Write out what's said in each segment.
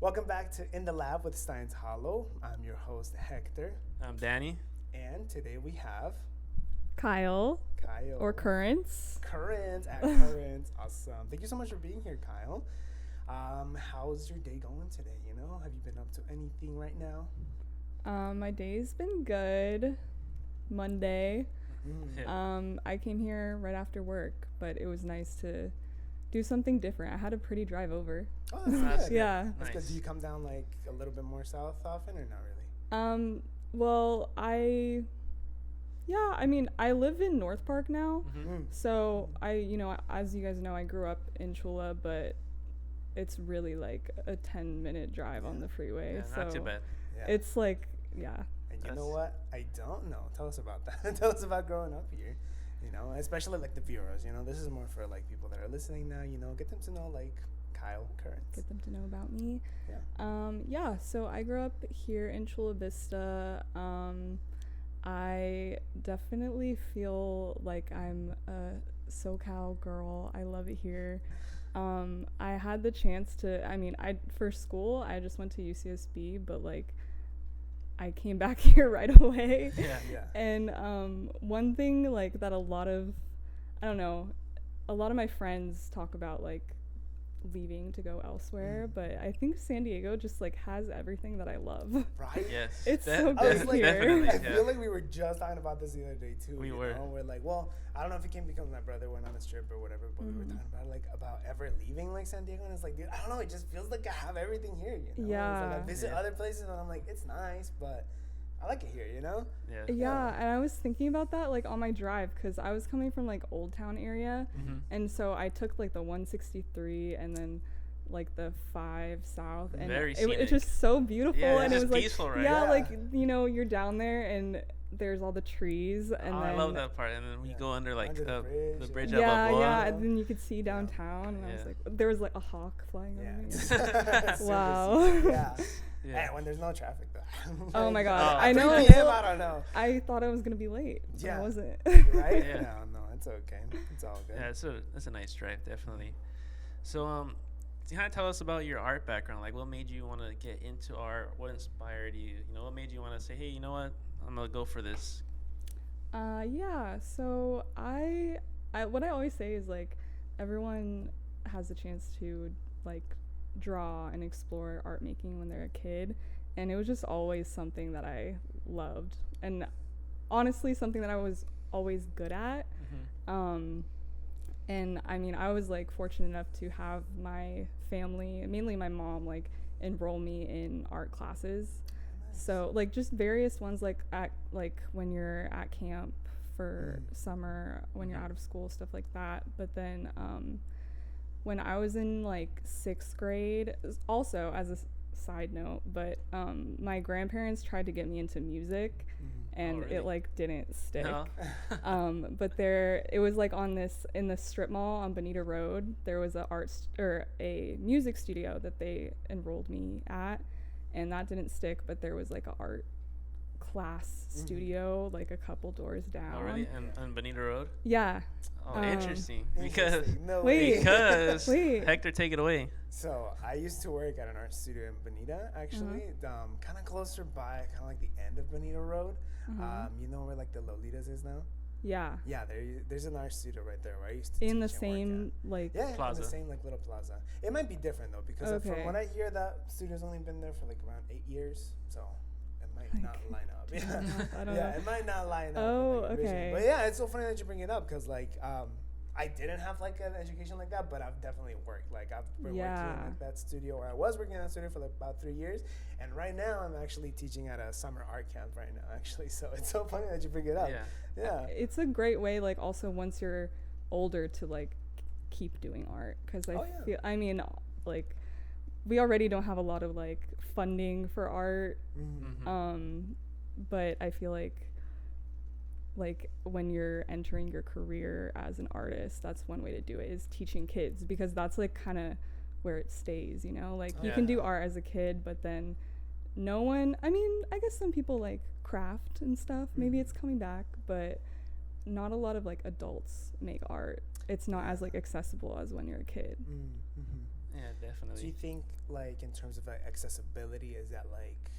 Welcome back to In the Lab with Stein's Hollow. I'm your host, Hector. I'm Danny. And today we have Kyle. Kyle. Or Currents. Currents at Currents. Awesome. Thank you so much for being here, Kyle. How's your day going today? Have you been up to anything right now? My day's been good. Monday. I came here right after work, but it was nice to do something different. I had a pretty drive over. Oh, that's good. Yeah. That's good. Nice. Do you come down like a little bit more south often or not really? Well, I live in North Park now. So as you guys know, I grew up in Chula, but it's really like a 10-minute drive on the freeway. Yeah, so not too bad. Yeah. it's like, yeah. And you know what? I don't know. Tell us about that. Tell us about growing up here. Especially like the viewers. This is more for like people that are listening now. Get them to know like Kyle Currents. Get them to know about me. Yeah. So I grew up here in Chula Vista. I definitely feel like I'm a SoCal girl. I love it here. I had the chance to, for school, I just went to UCSB, but like I came back here right away. Yeah. And one thing like that a lot of my friends talk about like leaving to go elsewhere, but I think San Diego just like has everything that I love. Right? Yes. It's so I was good like, here. Definitely, I yeah. feel like we were just talking about this the other day too. We were. We're like, well, I don't know if it came because my brother went on a trip or whatever, but we were talking about ever leaving like San Diego, and it's like, dude, I don't know, it just feels like I have everything here. Yeah. It's like I visit other places, and I'm like, it's nice, but I like it here. Yeah, and I was thinking about that like on my drive because I was coming from like Old Town area, and so I took like the 163 and then like the 5 south, and it's just so beautiful. Yeah, and it's it was peaceful, like, right? yeah, like you're down there and there's all the trees, and then I love that part. And then we go under like Under the bridge yeah, above. yeah, and then you could see downtown, and I was like, there was like a hawk flying over me. Wow. Yeah. Yeah. And when there's no traffic, though. Oh my God, I 3 know. p.m., I don't know. I thought I was gonna be late. But Yeah. I wasn't. Right? Yeah. No, it's okay. It's all good. Yeah, it's a nice drive, definitely. So, kind of tell us about your art background. Like, what made you want to get into art? What inspired you? What made you want to say, hey, you know what? I'm gonna go for this. Yeah. So I what I always say is like everyone has a chance to like draw and explore art making when they're a kid, and it was just always something that I loved, and honestly something that I was always good at. And I was like fortunate enough to have my family, mainly my mom, like enroll me in art classes. So like just various ones like when you're at camp for summer, when you're out of school, stuff like that. But then when I was in like 6th grade, also as a side note, but my grandparents tried to get me into music, and really? it like didn't stick. No? But it was like in the strip mall on Bonita Road, there was a music studio that they enrolled me at, and that didn't stick, but there was like an art class studio like a couple doors down. Already on Bonita Road? Yeah. Oh, interesting. Because Wait. Hector, take it away. So I used to work at an art studio in Bonita, actually, kind of closer by, kind of like the end of Bonita Road. You know where like the Lolitas is now? Yeah. Yeah, there's an art studio right there where I used to In the teach and work same like at. plaza. In the same like little plaza. It might be different though, because from what I hear, that studio's only been there for like around 8 years, so it might not line up. I don't know. It might not line up. Oh, with, like, your vision. okay. But yeah, it's so funny that you bring it up because like I didn't have like an education like that, but I've definitely worked. Like I've been working in like that studio, or I was working in that studio for like about 3 years, and right now I'm actually teaching at a summer art camp right now. Actually, so it's so funny that you bring it up. Yeah. It's a great way, like also once you're older, to like keep doing art, because feel like we already don't have a lot of like funding for art, but I feel like when you're entering your career as an artist, that's one way to do it, is teaching kids, because that's like kind of where it stays, like you can do art as a kid, but then I guess some people like craft and stuff, maybe it's coming back, but not a lot of like adults make art. It's not as like accessible as when you're a kid. Yeah, definitely. Do you think, like, in terms of like accessibility, is that like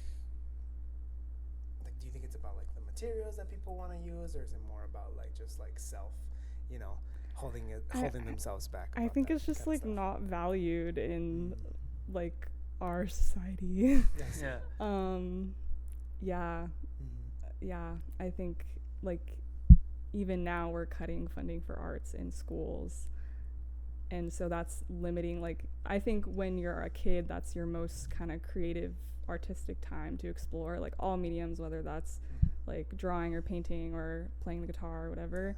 do you think it's about like the materials that people want to use, or is it more about like just like self, you know, holding themselves back? I think it's just like not valued in like our society. Yes. Yeah. Yeah. Yeah, I think like even now we're cutting funding for arts in schools, and so that's limiting, like, I think when you're a kid, that's your most kind of creative artistic time to explore like all mediums, whether that's like drawing or painting or playing the guitar or whatever.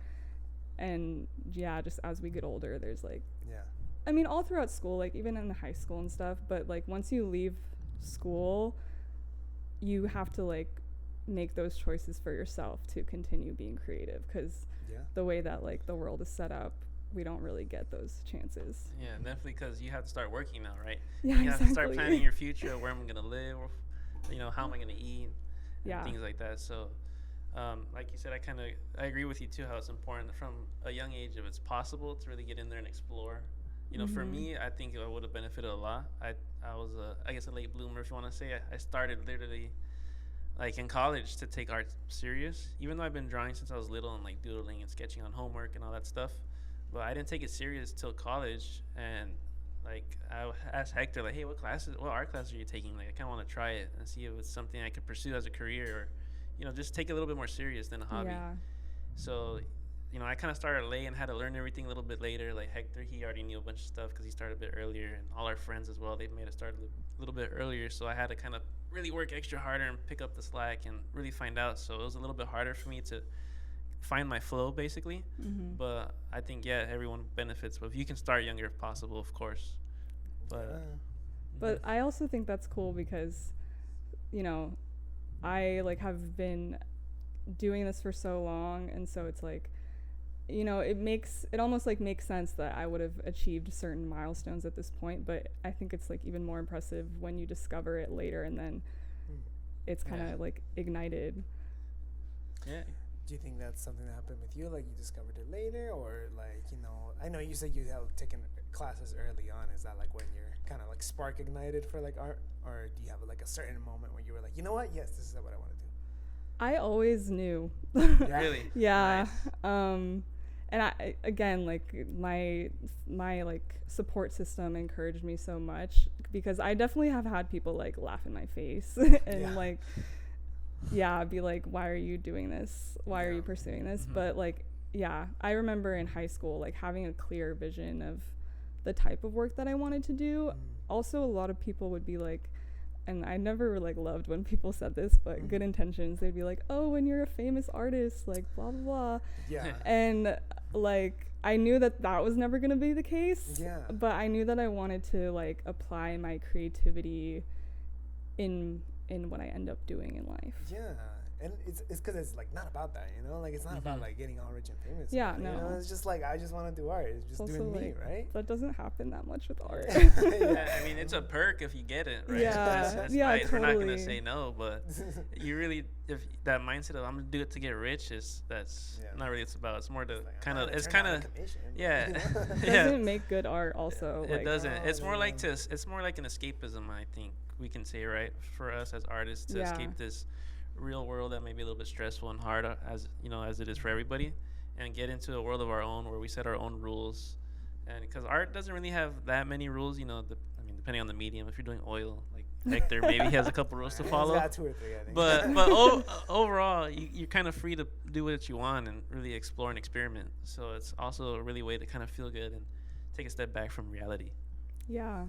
And yeah, just as we get older, there's like, I mean, all throughout school, like even in high school and stuff, but like once you leave school, you have to like make those choices for yourself to continue being creative, because the way that like the world is set up, we don't really get those chances. Yeah, definitely, because you have to start working now, right? Yeah, you have to start planning your future, where I'm going to live, or, you know, how am I going to eat, and things like that. So like you said, I agree with you too, how it's important from a young age, if it's possible, to really get in there and explore. You know, for me, I think I would have benefited a lot. I was I guess a late bloomer, if you want to say. I started literally like in college to take art serious, even though I've been drawing since I was little and like doodling and sketching on homework and all that stuff. But I didn't take it serious till college, and like I asked Hector, like, hey, what art classes are you taking? Like, I kind of want to try it and see if it's something I could pursue as a career, or, you know, just take it a little bit more serious than a hobby. Yeah. So, you know, I kind of started late and had to learn everything a little bit later. Like Hector, he already knew a bunch of stuff because he started a bit earlier, and all our friends as well, they made it start a little bit earlier. So I had to kind of really work extra harder and pick up the slack and really find out. So it was a little bit harder for me to find my flow, basically. But I think, yeah, everyone benefits. But if you can start younger if possible, of course. But I also think that's cool because, you know, I like have been doing this for so long, and so it's like, you know, it almost like makes sense that I would have achieved certain milestones at this point, but I think it's like even more impressive when you discover it later, and then it's kind of like ignited. Yeah. Do you think that's something that happened with you? Like, you discovered it later, or like, you know, I know you said you have taken classes early on. Is that like when you're kind of like spark ignited for like art, or do you have like a certain moment where you were like, you know what? Yes, this is what I want to do. I always knew. Really? Yeah. Nice. And I, again, like my like support system encouraged me so much, because I definitely have had people like laugh in my face and like, be like, why are you doing this? Why are you pursuing this? But like, I remember in high school, like having a clear vision of the type of work that I wanted to do. Also, a lot of people would be like, and I never like loved when people said this, but good intentions, they'd be like, oh, when you're a famous artist, like blah blah blah. And like I knew that was never going to be the case, but I knew that I wanted to like apply my creativity in what I end up doing in life. And it's because it's like not about that, you know, like it's not about like getting all rich and famous. No, you know? It's just like, I just want to do art. It's just doing me, right? That doesn't happen that much with art. I mean, it's a perk if you get it, right? That's nice. Totally. We're not gonna say no, but you really, if that mindset of I'm gonna do it to get rich, that's not really. It's about. It's more to like, kind of. It's kind of. It doesn't make good art. Also, it doesn't. It's more like It's more like an escapism. I think we can say, right, for us as artists to escape this real world that may be a little bit stressful and hard, as you know, as it is for everybody, and get into a world of our own where we set our own rules. And because art doesn't really have that many rules, you know, depending on the medium. If you're doing oil, like Hector, maybe he has a couple rules to follow. He's got 2 or 3, I think. But overall, you're kind of free to do what you want and really explore and experiment. So it's also a really way to kind of feel good and take a step back from reality. Yeah.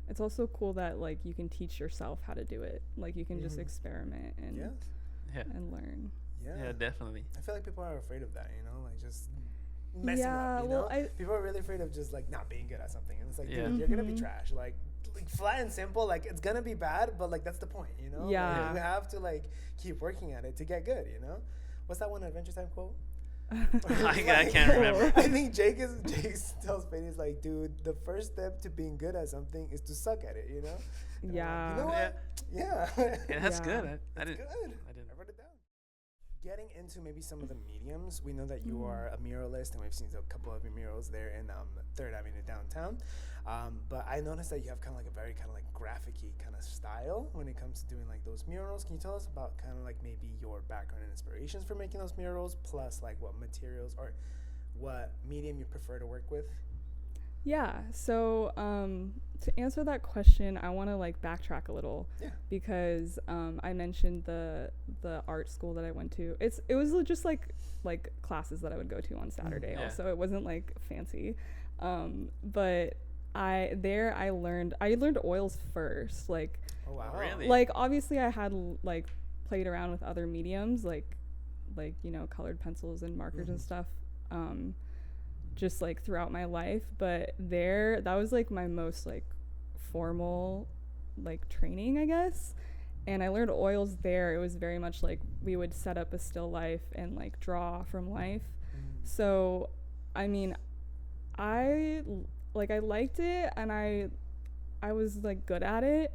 It's also cool that like you can teach yourself how to do it. Like you can just experiment and and learn. Yeah, definitely. I feel like people are afraid of that, you know, like just messing up, you know? People are really afraid of just like not being good at something. And it's like, dude, you're gonna be trash. Like flat and simple, like it's gonna be bad, but like that's the point, you know? Like, you have to like keep working at it to get good, you know? What's that one Adventure Time quote? I can't remember. I think Jake tells Penny, he's like, dude, the first step to being good at something is to suck at it, you know? Yeah. You know what? Yeah. That's good. I didn't. Good. I wrote it down. getting into maybe some of the mediums, we know that you are a muralist, and we've seen a couple of your murals there in 3rd Avenue downtown. But I noticed that you have kind of like a very kind of like graphic-y kind of style when it comes to doing like those murals. Can you tell us about kind of like maybe your background and inspirations for making those murals, plus like what materials or what medium you prefer to work with? Yeah, so to answer that question, I want to like backtrack a little, because I mentioned the art school that I went to. It was just like classes that I would go to on Saturday. Also, it wasn't like fancy, but I learned oils first. Like, oh wow, really? Like obviously I had like played around with other mediums like you know, colored pencils and markers and stuff. Just like throughout my life, but that was like my most like formal like training, I guess. And I learned oils there. It was very much like we would set up a still life and like draw from life. So I mean, I liked it, and I was like good at it.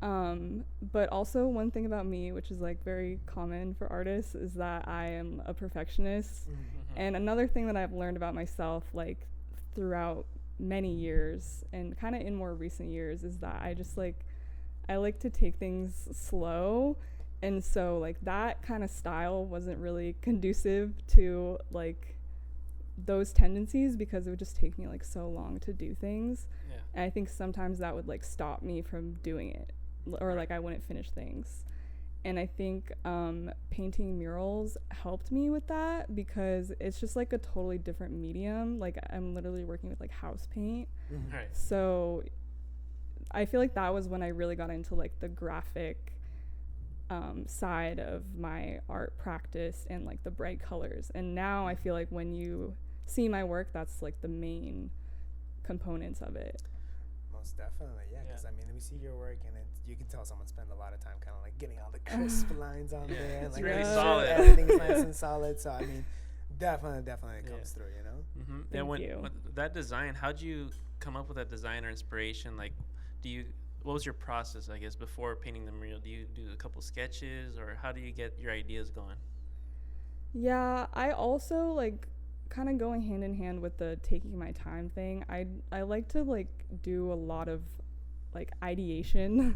But also one thing about me, which is like very common for artists, is that I am a perfectionist. And another thing that I've learned about myself like throughout many years and kind of in more recent years is that I like to take things slow. And so like that kind of style wasn't really conducive to like those tendencies, because it would just take me like so long to do things. And I think sometimes that would like stop me from doing it, or like I wouldn't finish things. And I think painting murals helped me with that, because it's just like a totally different medium. Like I'm literally working with like house paint. Right. So I feel like that was when I really got into like the graphic side of my art practice and like the bright colors. And now I feel like when you see my work, that's like the main components of it. Most definitely, because I mean, we see your work, and you can tell someone spent a lot of time kind of like getting all the crisp lines on there, and it's like really solid. Everything's nice and solid. So I mean, definitely it comes through, you know. Thank you. When that design, how'd you come up with that design or inspiration? Like, what was your process, I guess, before painting the mural? Do you do a couple sketches, or how do you get your ideas going? Yeah, I also like kind of going hand in hand with the taking my time thing. I like to like do a lot of like ideation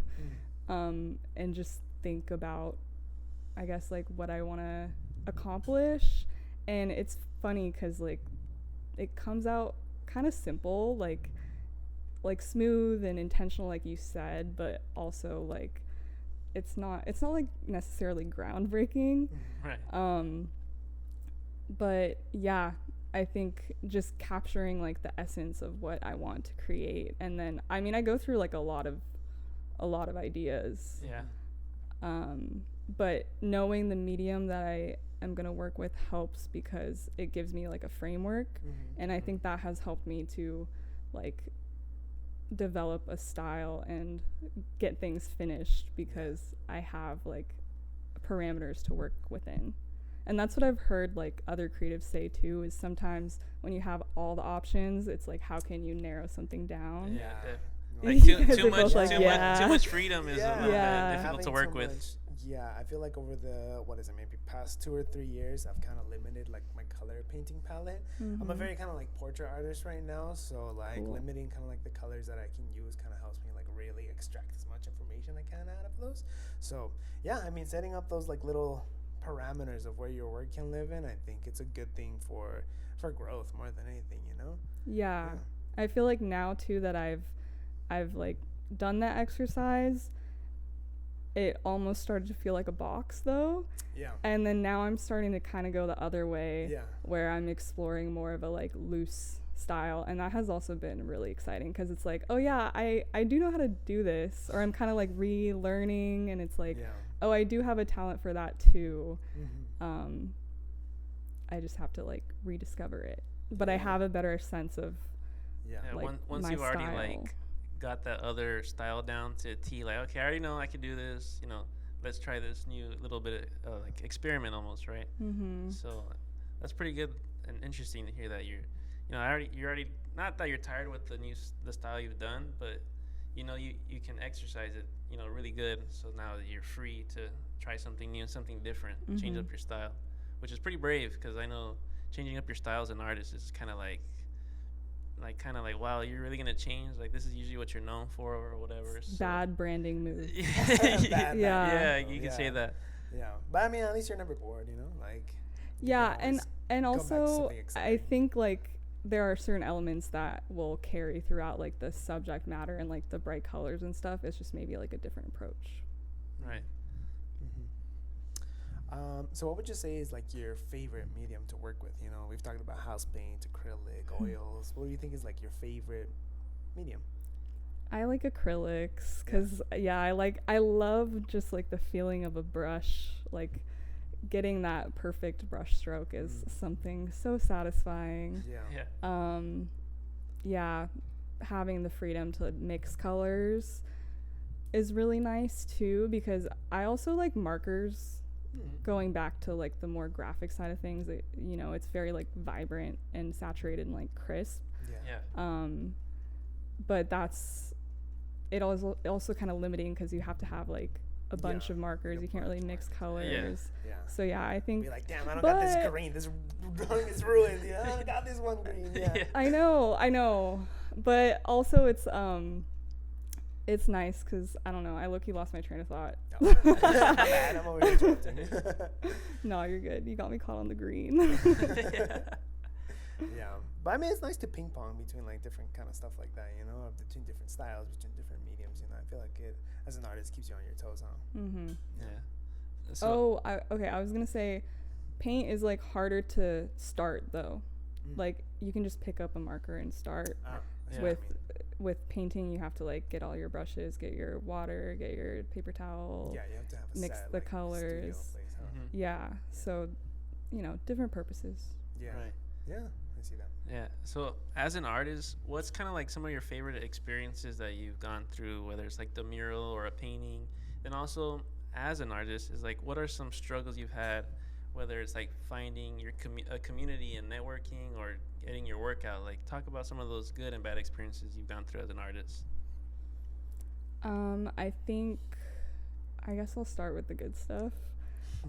and just think about, I guess, like what I want to accomplish. And it's funny because like it comes out kind of simple, like smooth and intentional, like you said, but also like it's not like necessarily groundbreaking. Right. But yeah, I think just capturing like the essence of what I want to create. And then I mean, I go through like a lot of ideas. But knowing the medium that I am going to work with helps, because it gives me like a framework. And I think that has helped me to like develop a style and get things finished, because I have like parameters to work within. And that's what I've heard like other creatives say too, is sometimes when you have all the options, it's like, how can you narrow something down? Like too much freedom is difficult to work with. I feel like over the maybe past 2 or 3 years, I've kind of limited like my color painting palette. I'm a very kind of like portrait artist right now, so like limiting kind of like the colors that I can use kind of helps me like really extract as much information I can out of those. So yeah, I mean, setting up those like little parameters of where your work can live in, I think it's a good thing for growth more than anything, you know. Yeah. I feel like now too that I've like done that exercise, it almost started to feel like a box though. And then now I'm starting to kind of go the other way, where I'm exploring more of a like loose style, and that has also been really exciting, because it's like, oh yeah, I do know how to do this, or I'm kind of like relearning, and it's like, oh, I do have a talent for that too. I just have to like rediscover it, but I have a better sense of like, once you've style. already like got that other style down to a T, like, okay, I already know I can do this, you know, let's try this new little bit of like experiment almost, right? So that's pretty good and interesting to hear that you're already not that you're tired with the style you've done, but you can exercise it, really good. So now that you're free to try something new, something different, change up your style, which is pretty brave, because I know changing up your style as an artist is kind of like, wow, you're really gonna change? Like, this is usually what you're known for or whatever. So. Bad branding move. Yeah, you can say that. Yeah, but I mean, at least you're never bored, like. Yeah, and also I think like there are certain elements that will carry throughout, like the subject matter and like the bright colors and stuff. It's just maybe like a different approach. Right. So what would you say is like your favorite medium to work with? We've talked about house paint, acrylic, oils. What do you think is like your favorite medium? I like acrylics because I love just like the feeling of a brush. Like getting that perfect brush stroke is something so satisfying. Having the freedom to mix colors is really nice too, because I also like markers. Going back to like the more graphic side of things, it's very like vibrant and saturated and like crisp. But that's it also kind of limiting, because you have to have like a bunch of markers. You can't really mix colors. So I think, be like, damn, I don't got this green, this drawing is ruined. I don't got this one green. I know, but also it's nice because, I don't know, I low-key lost my train of thought. Bad, I'm always interrupting. No, you're good. You got me caught on the green. But I mean, it's nice to ping pong between like different kind of stuff like that, between different styles, between different mediums. I feel like it, as an artist, keeps you on your toes, So I was gonna say, paint is like harder to start though. Like you can just pick up a marker and start. With painting, you have to like get all your brushes, get your water, get your paper towel. You have to have a mix set, the like, colors. Place, So different purposes. Yeah, I see that. Yeah. So as an artist, what's kind of like some of your favorite experiences that you've gone through, whether it's like the mural or a painting? Then also, as an artist, is like, what are some struggles you've had, whether it's like finding your a community and networking, or getting your work out? Like, talk about some of those good and bad experiences you've gone through as an artist. I guess I'll start with the good stuff.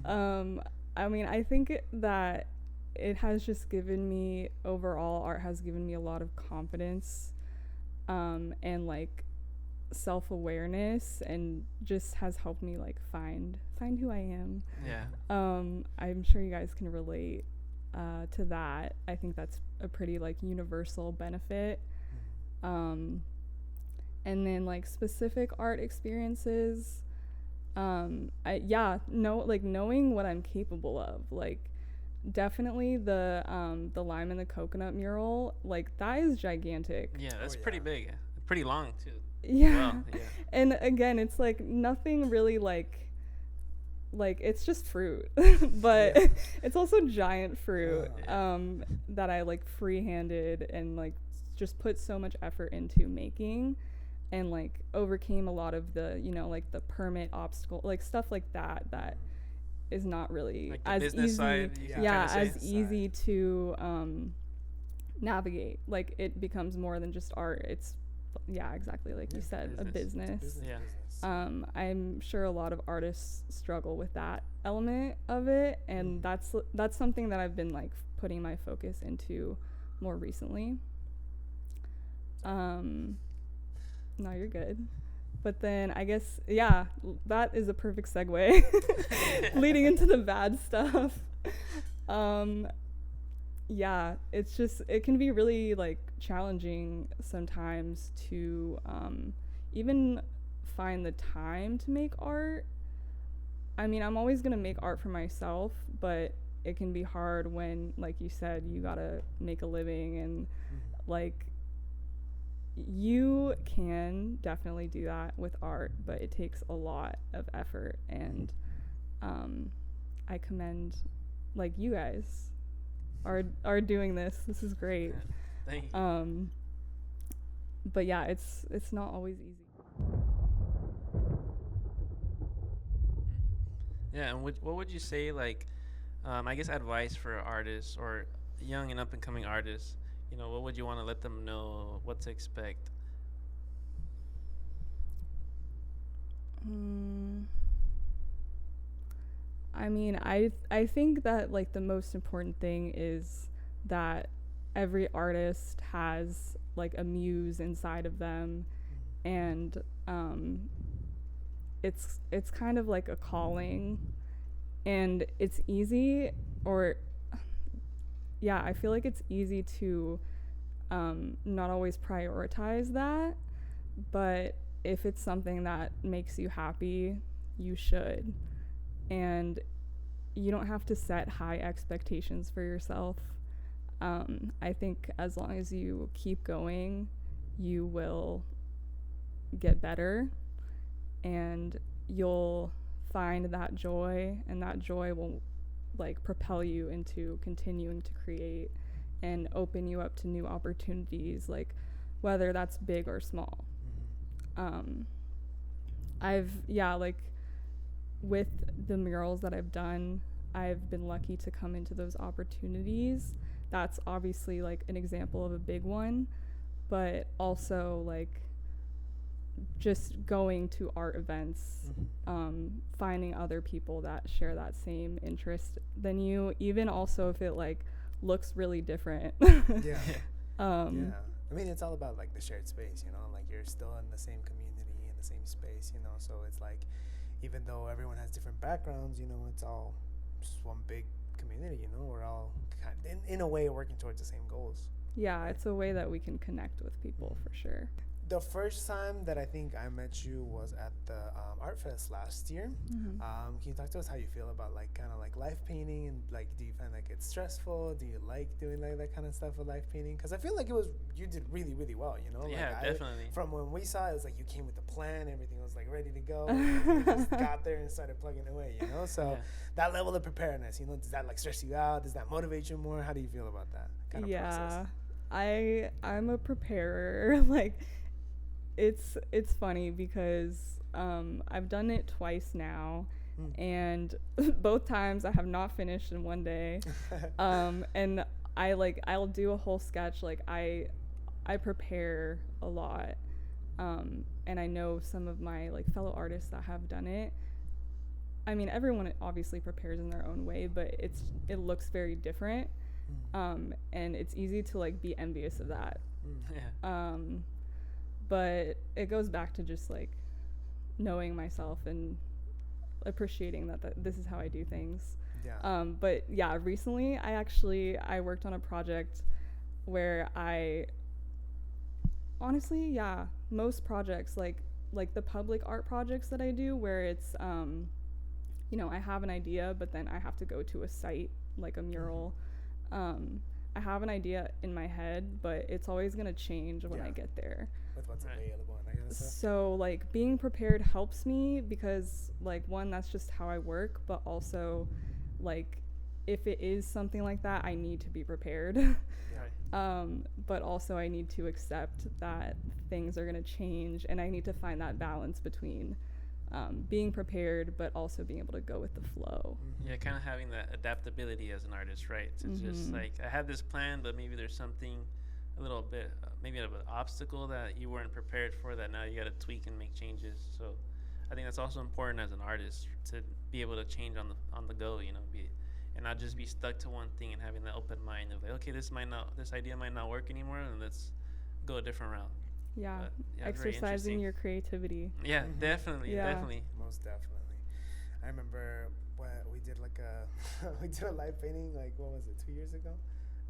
I mean, I think that it has just given me, overall, art has given me a lot of confidence, and like self-awareness, and just has helped me like find who I am. I'm sure you guys can relate to that. I think that's a pretty like universal benefit. And then like specific art experiences, knowing what I'm capable of, like definitely the lime and the coconut mural, like that is gigantic. That's pretty big, pretty long too. And again, it's like nothing really like it's just fruit, but it's also giant fruit that I like freehanded and like just put so much effort into making, and like overcame a lot of the like the permit obstacle, like stuff like that is not really like as easy side, easy to navigate. Like it becomes more than just art. It's exactly like you said, a business. I'm sure a lot of artists struggle with that element of it, and that's something that I've been like putting my focus into more recently. No, you're good. But then I guess that is a perfect segue leading into the bad stuff. It's just, it can be really like challenging sometimes to even find the time to make art. I mean, I'm always gonna make art for myself, but it can be hard when, like you said, you gotta make a living, and like you can definitely do that with art, but it takes a lot of effort, and I commend like you guys are doing this. This is great. Thank you. But it's not always easy. And what would you say, like, I guess advice for artists or young and up and coming artists? What would you want to let them know? What to expect? I mean, I think that like the most important thing is that every artist has like a muse inside of them, and it's kind of like a calling, and it's easy, or yeah, I feel like it's easy to not always prioritize that, but if it's something that makes you happy, you should. And you don't have to set high expectations for yourself. I think as long as you keep going, you will get better, and you'll find that joy, and that joy will like propel you into continuing to create and open you up to new opportunities, like whether that's big or small. Like with the murals that I've done, I've been lucky to come into those opportunities. That's obviously like an example of a big one, but also like just going to art events, finding other people that share that same interest than you, even also if it like looks really different. Yeah. I mean, it's all about like the shared space, you know, like you're still in the same community, in the same space, you know, so it's like, even though everyone has different backgrounds, you know, it's all just one big community, you know, we're all kind of, in a way working towards the same goals. Yeah, it's a way that we can connect with people for sure. The first time that I think I met you was at the Art Fest last year. Can you talk to us how you feel about like kind of like life painting, and like do you find like it's stressful? Do you like doing like that kind of stuff with life painting? Because I feel like you did really, really well, you know? Yeah, like definitely. From when we saw it, it was like you came with the plan, everything was like ready to go. You just got there and started plugging away, you know? So that level of preparedness, you know, does that like stress you out? Does that motivate you more? How do you feel about that kind of process? I'm a preparer. Like it's funny because I've done it twice now, and both times I have not finished in one day. And I'll do a whole sketch. Like I prepare a lot, and I know some of my like fellow artists that have done it. I mean, everyone obviously prepares in their own way, but it looks very different, and it's easy to like be envious of that. But it goes back to just like knowing myself and appreciating that this is how I do things. But yeah, recently I worked on a project where most projects like the public art projects that I do, where it's you know, I have an idea, but then I have to go to a site like a mural. I have an idea in my head, but it's always gonna change when I get there. With what's available and that kind of stuff. So like being prepared helps me because like one, that's just how I work, but also like if it is something like that, I need to be prepared. But also I need to accept that things are gonna change, and I need to find that balance between being prepared but also being able to go with the flow. Yeah, kind of having that adaptability as an artist, right? It's just like I had this plan, but maybe there's something a little bit maybe of an obstacle that you weren't prepared for, that now you got to tweak and make changes. So I think that's also important as an artist, to be able to change on the go, you know, and not just be stuck to one thing, and having that open mind of like, okay, this idea might not work anymore, and let's go a different route. Exercising your creativity. Definitely. Most definitely. I remember when we did like a live painting, like what was it, 2 years ago,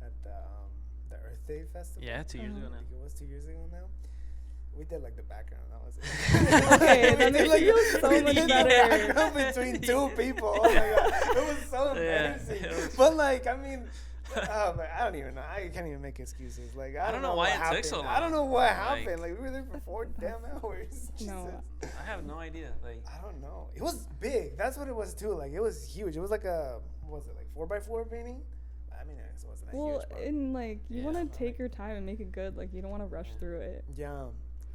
at the Earth Day Festival. 2 years ago now. I think it was 2 years ago now. We did like the background. That was it. Okay, that makes you feel so much better. Background between two people. Oh my god, it was so embarrassing. But like, I mean, I don't even know. I can't even make excuses. Like, I don't know why it took so long. I don't know what happened. Like, we were there for 4 damn hours. No, I have no idea. Like, I don't know. It was big. That's what it was too. Like, it was huge. It was like what was it, like 4x4 painting? I mean, it wasn't that huge. Well, and like, you want to take your time and make it good. Like, you don't want to rush through it. Yeah.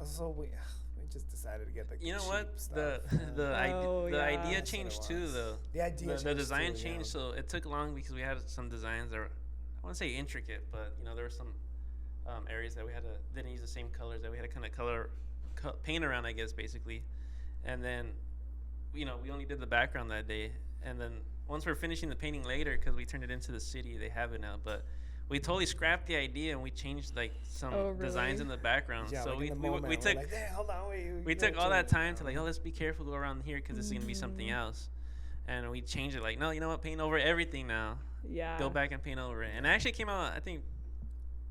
So we just decided to get the. You know what? The idea changed too, though. The design changed, so it took long because we had some designs that were, I wouldn't say intricate, but you know, there were some areas that we didn't use the same colors, that we had to kind of paint around, I guess, basically. And then we only did the background that day, and then once we're finishing the painting later, because we turned it into the city, they have it now, but we totally scrapped the idea and we changed like some designs in the background. Yeah, so like we took like, hey, hold on, we took all that time to like, oh, let's be careful, go around here because this is gonna be something else, and we changed it like, no, you know what, paint over everything now. Yeah. Go back and paint over it, and it actually came out, I think,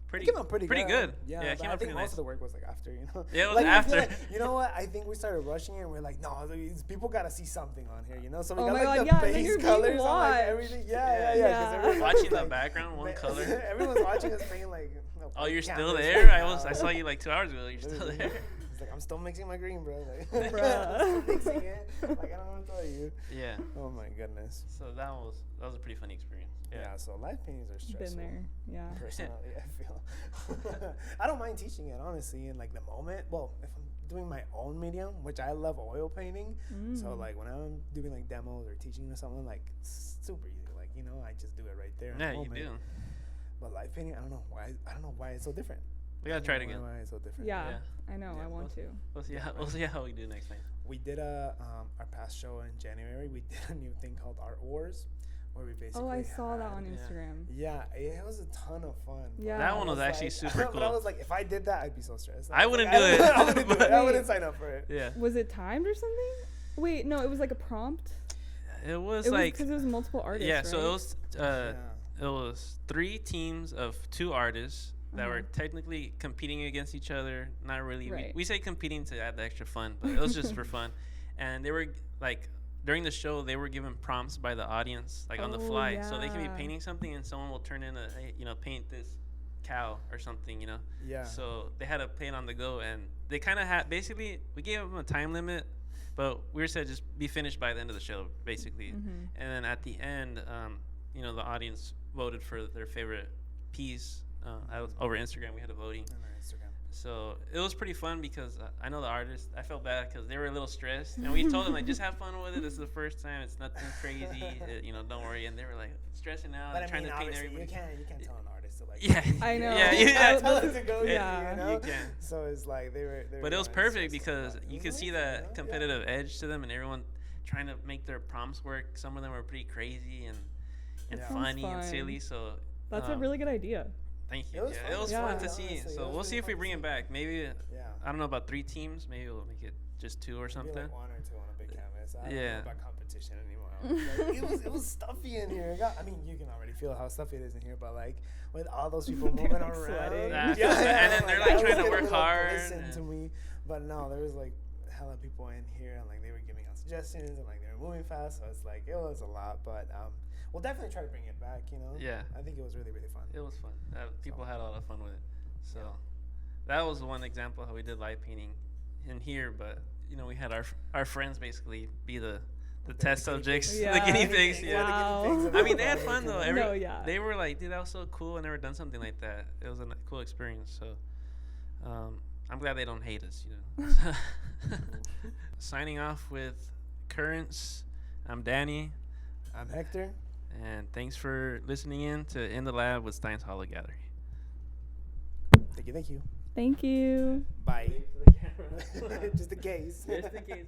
pretty good. Yeah, it came I out think pretty most nice. of the work was like after, Yeah, it was like, after. You know what? I think we started rushing it and we're like, no, these people gotta see something on here, So we Oh got my like God, the yeah, base you're colors being on like watched. everything. Yeah. Watching Watching the background, one color. Everyone's watching us paint like. Oh, you're still canvas there? right I saw you like 2 hours ago. You're still there. He's like, I'm still mixing my green, bro. Like, Bruh. I'm still mixing it. Like, I don't know what to tell you. Yeah. Oh my goodness. So that was a pretty funny experience. Yeah. So live paintings are stressful. Been there. Yeah. Personally, I feel. I don't mind teaching it, honestly, in like the moment. Well, if I'm doing my own medium, which I love oil painting. So like when I'm doing like demos or teaching or something, like it's super easy. Like, I just do it right there. Yeah, you do. But live painting, I don't know why it's so different. We gotta try it again. Why it's so different. Yeah. I know. I want to. We'll see how we do next time. We did our past show in January. We did a new thing called Art Wars, where we basically. Oh, I saw that on Instagram. Yeah, it was a ton of fun. Yeah, that one was actually super cool. But I was like, if I did that, I'd be so stressed. I wouldn't do it. I wouldn't sign up for it. Yeah. Was it timed or something? Wait, no, it was like a prompt. It was like because it was multiple artists. Yeah, right? so it was 3 teams of 2 artists that were technically competing against each other. Not really. Right. We say competing to add the extra fun, but it was just for fun. And they were like, during the show, they were given prompts by the audience, like on the fly. Yeah. So they can be painting something, and someone will turn in hey, paint this cow or something, Yeah. So they had to paint on the go, and they kind of had, basically, we gave them a time limit, but we said just be finished by the end of the show, basically. And then at the end, the audience voted for their favorite piece. Over Instagram, we had a voting. On our Instagram. So it was pretty fun because I know the artists. I felt bad because they were a little stressed, and we told them like, just have fun with it. This is the first time. It's nothing crazy. Don't worry. And they were like stressing out, But trying to paint obviously, everybody. you can't tell an artist to like. Yeah, I know. Yeah. Tell them to go. Yeah. You can. So it's like they were. But it was perfect because you could see that competitive edge to them, and everyone trying to make their prompts work. Some of them were pretty crazy and funny and silly. So that's a really good idea. Thank you. It was fun to fun, see. honestly. So we'll see if we bring it back. Maybe I don't know about 3 teams. Maybe we'll make it just 2 or something. Maybe like 1 or 2 on a big canvas. I don't know about competition anymore. Like, it was stuffy in here. You can already feel how stuffy it is in here, but like with all those people moving around, and then they're like trying to work hard. Listen to me, but no, there was like hella people in here, and like they were giving out suggestions, and like they were moving fast. So it's like it was a lot, but we'll definitely try to bring it back. Yeah. I think it was really, really fun. It was fun. People had a lot of fun with it. So that was one example how we did live painting in here. But we had our friends basically be the test subjects, the guinea pigs. Yeah. Wow. I mean, they had fun though. They were like, dude, that was so cool. I never done something like that. It was a cool experience. So I'm glad they don't hate us. Signing off with Currents. I'm Danny. I'm Hector. And thanks for listening in to In the Lab with Stein's Hollow Gallery. Thank you. Thank you. Bye. Just in case. Just in case.